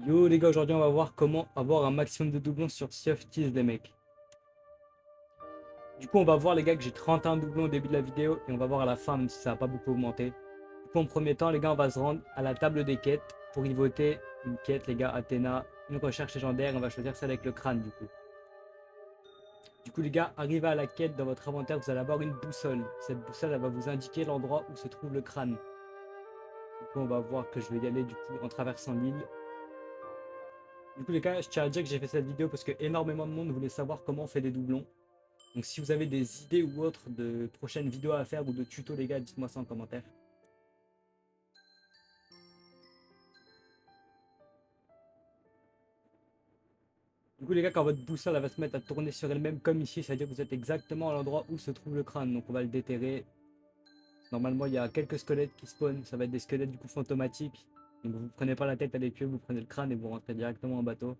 Yo les gars, aujourd'hui on va voir comment avoir un maximum de doublons sur Sea of Thieves les mecs. Du coup on va voir les gars que j'ai 31 doublons au début de la vidéo et on va voir à la fin même si ça n'a pas beaucoup augmenté. Du coup en premier temps les gars on va se rendre à la table des quêtes pour y voter une quête les gars, Athéna, une recherche légendaire, on va choisir celle avec le crâne du coup. Du coup les gars, arrivez à la quête dans votre inventaire, vous allez avoir une boussole. Cette boussole elle va vous indiquer l'endroit où se trouve le crâne. Du coup on va voir que je vais y aller du coup en traversant l'île. Du coup les gars, je tiens à dire que j'ai fait cette vidéo parce que énormément de monde voulait savoir comment on fait des doublons. Donc si vous avez des idées ou autres de prochaines vidéos à faire ou de tutos les gars, dites-moi ça en commentaire. Du coup les gars, quand votre boussole elle va se mettre à tourner sur elle-même comme ici, c'est-à-dire que vous êtes exactement à l'endroit où se trouve le crâne. Donc on va le déterrer. Normalement il y a quelques squelettes qui spawnent, ça va être des squelettes du coup fantomatiques. Donc vous prenez pas la tête à les tuer, vous prenez le crâne et vous rentrez directement en bateau.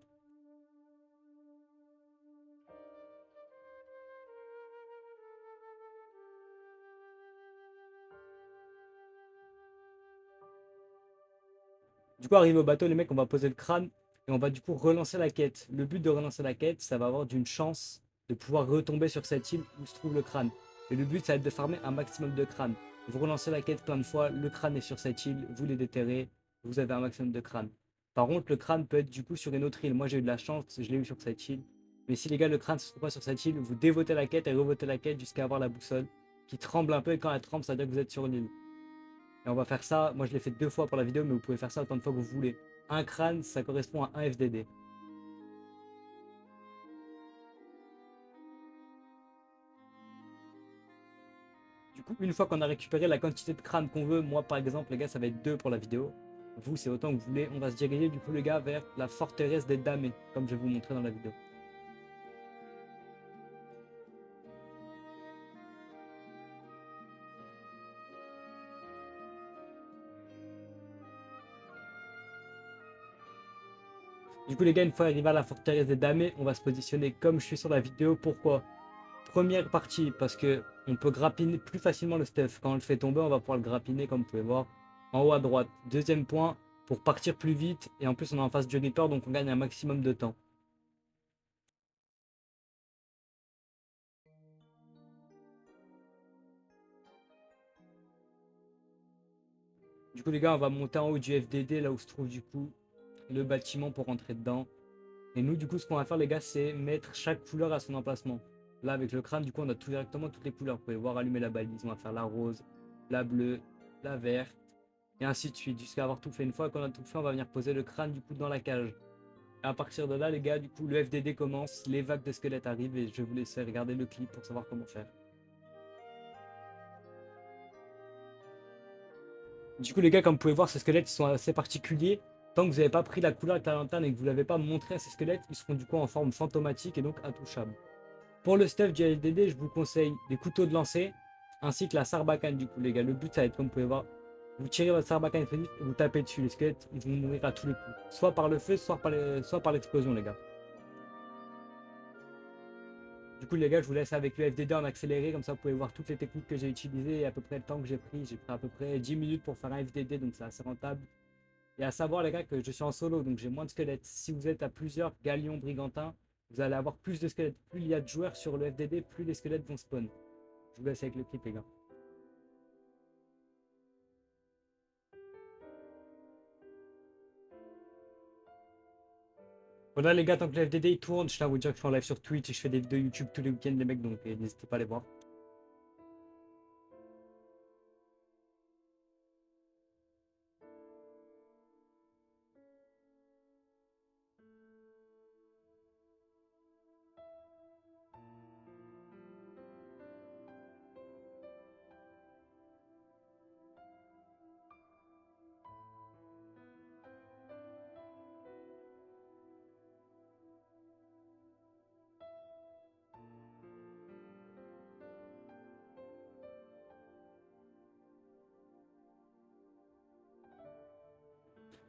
Du coup arrivé au bateau les mecs, on va poser le crâne et on va du coup relancer la quête. Le but de relancer la quête, ça va avoir d'une chance de pouvoir retomber sur cette île où se trouve le crâne. Et le but ça va être de farmer un maximum de crânes. Vous relancez la quête plein de fois, le crâne est sur cette île, vous les déterrez, vous avez un maximum de crânes. Par contre le crâne peut être du coup sur une autre île. Moi j'ai eu de la chance, je l'ai eu sur cette île. Mais si les gars le crâne se trouve pas sur cette île, vous dévotez la quête et revotez la quête jusqu'à avoir la boussole qui tremble un peu et quand elle tremble ça veut dire que vous êtes sur l'île. Et on va faire ça, moi je l'ai fait 2 fois pour la vidéo, mais vous pouvez faire ça autant de fois que vous voulez. Un crâne, ça correspond à un FDD. Du coup, une fois qu'on a récupéré la quantité de crânes qu'on veut, moi par exemple, les gars, ça va être 2 pour la vidéo. Vous, c'est autant que vous voulez. On va se diriger du coup, les gars, vers la forteresse des damnés, comme je vais vous montrer dans la vidéo. Du coup, les gars, une fois arrivé à la forteresse des damnés, on va se positionner comme je suis sur la vidéo. Pourquoi? Première partie, parce que on peut grappiner plus facilement le stuff. Quand on le fait tomber, on va pouvoir le grappiner, comme vous pouvez voir, en haut à droite. Deuxième point, pour partir plus vite, et en plus on est en face du Reaper, donc on gagne un maximum de temps. Du coup, les gars, on va monter en haut du FDD, là où se trouve du coup le bâtiment pour rentrer dedans. Et nous, du coup, ce qu'on va faire, les gars, c'est mettre chaque couleur à son emplacement. Là, avec le crâne, du coup, on a tout directement toutes les couleurs. Vous pouvez voir allumer la balise. On va faire la rose, la bleue, la verte, et ainsi de suite, jusqu'à avoir tout fait. Une fois qu'on a tout fait, on va venir poser le crâne, du coup, dans la cage. Et à partir de là, les gars, du coup, le FDD commence, les vagues de squelettes arrivent, et je vais vous laisser regarder le clip pour savoir comment faire. Du coup, les gars, comme vous pouvez voir, ces squelettes sont assez particuliers. Tant que vous n'avez pas pris la couleur avec la lanterne et que vous ne l'avez pas montré à ces squelettes, ils seront du coup en forme fantomatique et donc intouchables. Pour le stuff du LDD, je vous conseille des couteaux de lancer ainsi que la sarbacane du coup, les gars. Le but, ça va être, comme vous pouvez voir, vous tirez votre sarbacane explosif et vous tapez dessus. Les squelettes, ils vont mourir à tous les coups. Soit par le feu, soit par l'explosion, les gars. Du coup, les gars, je vous laisse avec le FDD en accéléré, comme ça vous pouvez voir toutes les techniques que j'ai utilisées et à peu près le temps que j'ai pris. J'ai pris à peu près 10 minutes pour faire un FDD, donc c'est assez rentable. Et à savoir, les gars, que je suis en solo, donc j'ai moins de squelettes. Si vous êtes à plusieurs galions brigantins, vous allez avoir plus de squelettes. Plus il y a de joueurs sur le FDD, plus les squelettes vont spawn. Je vous laisse avec le clip, les gars. Voilà, les gars, tant que le FDD il tourne, je tiens à vous dire que je suis en live sur Twitch et je fais des vidéos YouTube tous les week-ends, les mecs, donc n'hésitez pas à les voir.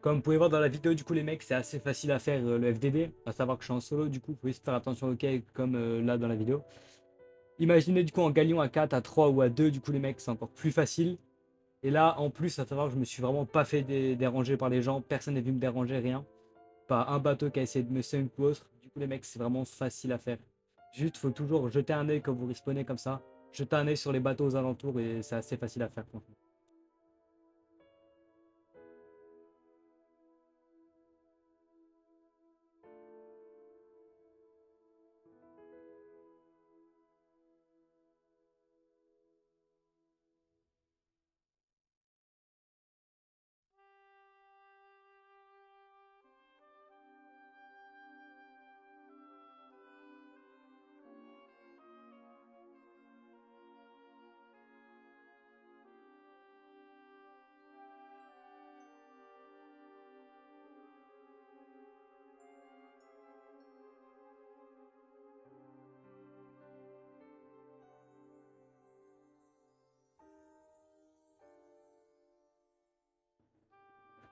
Comme vous pouvez voir dans la vidéo, du coup, les mecs, c'est assez facile à faire le FDD. À savoir que je suis en solo, du coup, vous pouvez juste faire attention au quai comme là dans la vidéo. Imaginez du coup en galion à 4, à 3 ou à 2, du coup, les mecs, c'est encore plus facile. Et là, en plus, à savoir que je me suis vraiment pas fait déranger par les gens. Personne n'est venu me déranger, rien. pas un bateau qui a essayé de me sunk ou autre. Du coup, les mecs, c'est vraiment facile à faire. Juste, faut toujours jeter un œil quand vous respawnez comme ça. Jeter un œil sur les bateaux aux alentours et c'est assez facile à faire, franchement.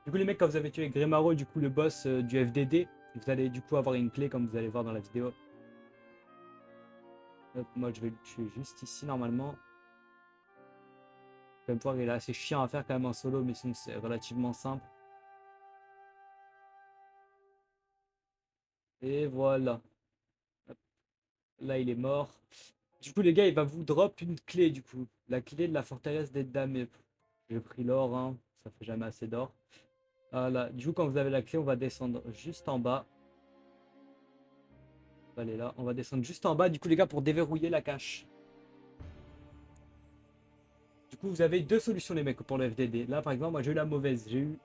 Du coup, les mecs, quand vous avez tué Grimaro, du coup, le boss du FDD, vous allez du coup avoir une clé comme vous allez voir dans la vidéo. Hop, moi, je vais le tuer juste ici normalement. Vous allez voir, il est assez chiant à faire quand même en solo, mais sinon c'est relativement simple. Et voilà. Hop, là, il est mort. Du coup, les gars, il va vous drop une clé, du coup. La clé de la forteresse des dames. J'ai pris l'or, hein. Ça fait jamais assez d'or. Voilà. Du coup, quand vous avez la clé, on va descendre juste en bas. On va aller là. On va descendre juste en bas, du coup, les gars, pour déverrouiller la cache. Du coup, vous avez deux solutions, les mecs, pour le FDD. Là, par exemple, moi, j'ai eu la mauvaise. J'ai eu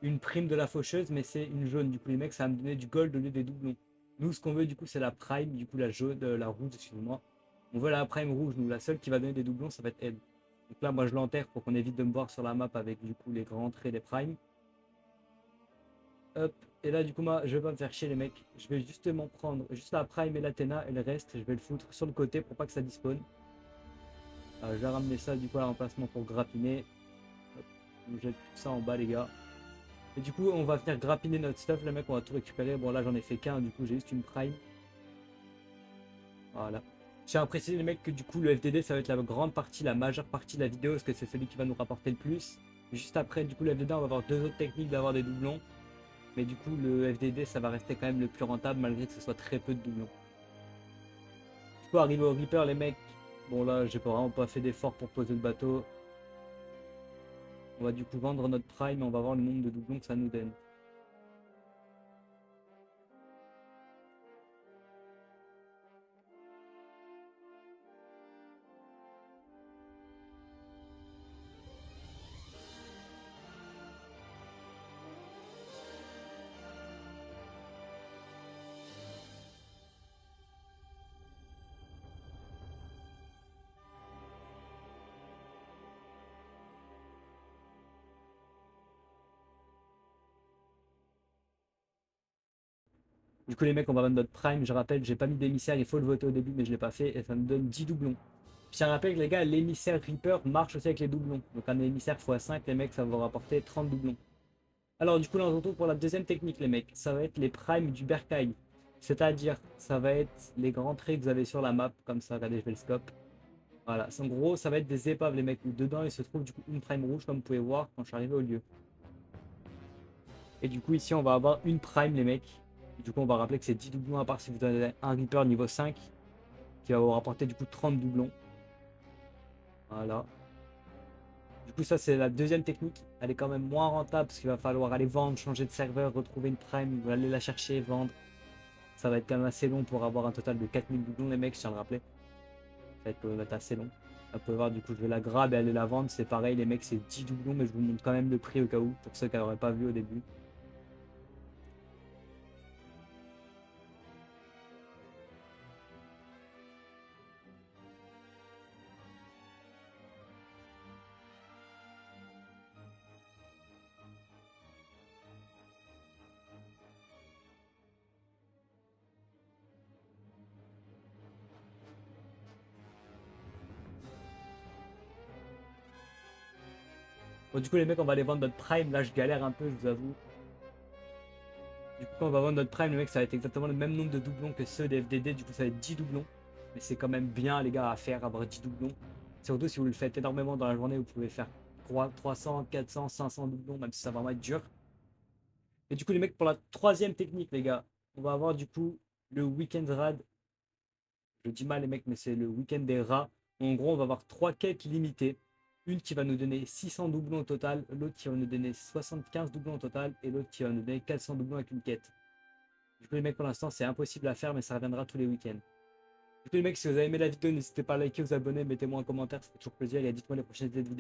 une prime de la faucheuse, mais c'est une jaune. Du coup, les mecs, ça va me donner du gold au lieu des doublons. Nous, ce qu'on veut, du coup, c'est la prime. Du coup, la jaune, la rouge, excusez-moi. On veut la prime rouge. Nous, la seule qui va donner des doublons, ça va être elle. Donc là, moi, je l'enterre pour qu'on évite de me voir sur la map avec, du coup, les grands traits des primes. Hop. Et là, du coup, moi, je vais pas me faire chier, les mecs. Je vais justement prendre juste la prime et l'Athéna. Et le reste, je vais le foutre sur le côté pour pas que ça dispone. Je vais ramener ça, du coup, à l'emplacement pour grappiner. Hop. Je jette tout ça en bas, les gars. Et du coup, on va venir grappiner notre stuff, les mecs, on va tout récupérer. Bon, là, j'en ai fait qu'un, du coup, j'ai juste une prime. Voilà. Je tiens à préciser, les mecs, que du coup, le FDD, ça va être la grande partie, la majeure partie de la vidéo, parce que c'est celui qui va nous rapporter le plus. Juste après, du coup, le FDD, on va avoir deux autres techniques d'avoir des doublons. Mais du coup, le FDD, ça va rester quand même le plus rentable, malgré que ce soit très peu de doublons. Du coup, arrivé au Reaper, les mecs, bon, là, j'ai vraiment pas fait d'effort pour poser le bateau. On va du coup vendre notre prime et on va voir le nombre de doublons que ça nous donne. Du coup, les mecs, on va vendre notre prime. Je rappelle, j'ai pas mis d'émissaire, il faut le voter au début, mais je l'ai pas fait et ça me donne 10 doublons. Je tiens à rappeler que les gars, l'émissaire Reaper marche aussi avec les doublons. Donc un émissaire x5, les mecs, ça va vous rapporter 30 doublons. Alors du coup, là, on se retrouve pour la deuxième technique, les mecs. Ça va être les primes du bercail. C'est-à-dire, ça va être les grands traits que vous avez sur la map, comme ça, regardez, je fais le scope. Voilà, en gros, ça va être des épaves, les mecs, où dedans, il se trouve du coup une prime rouge, comme vous pouvez voir quand je suis arrivé au lieu. Et du coup, ici, on va avoir une prime, les mecs. Et du coup, on va rappeler que c'est 10 doublons, à part si vous avez un Reaper niveau 5, qui va vous rapporter du coup 30 doublons. Voilà. Du coup, ça, c'est la deuxième technique. Elle est quand même moins rentable parce qu'il va falloir aller vendre, changer de serveur, retrouver une prime, aller la chercher, vendre. Ça va être quand même assez long pour avoir un total de 4000 doublons, les mecs, je tiens à le rappeler. Ça va être assez long. On peut voir, du coup, je vais la grab et aller la vendre. C'est pareil, les mecs, c'est 10 doublons, mais je vous montre quand même le prix au cas où, pour ceux qui n'auraient pas vu au début. Bon, du coup, les mecs, on va aller vendre notre prime. Là, je galère un peu, je vous avoue. Du coup, quand on va vendre notre prime, les mecs, ça va être exactement le même nombre de doublons que ceux des FDD. Du coup, ça va être 10 doublons. Mais c'est quand même bien, les gars, à faire, avoir 10 doublons. Surtout si vous le faites énormément dans la journée, vous pouvez faire 300, 400, 500 doublons, même si ça va vraiment être dur. Et du coup, les mecs, pour la troisième technique, les gars, on va avoir du coup le week-end rad. Je dis mal, les mecs, mais c'est le week-end des rats. En gros, on va avoir trois quêtes limitées. Une qui va nous donner 600 doublons au total, l'autre qui va nous donner 75 doublons au total, et l'autre qui va nous donner 400 doublons avec une quête. Du coup, les mecs, pour l'instant, c'est impossible à faire, mais ça reviendra tous les week-ends. Du coup, les mecs, si vous avez aimé la vidéo, n'hésitez pas à liker, vous abonner, mettez-moi un commentaire, ça fait toujours plaisir, et dites-moi les prochaines vidéos.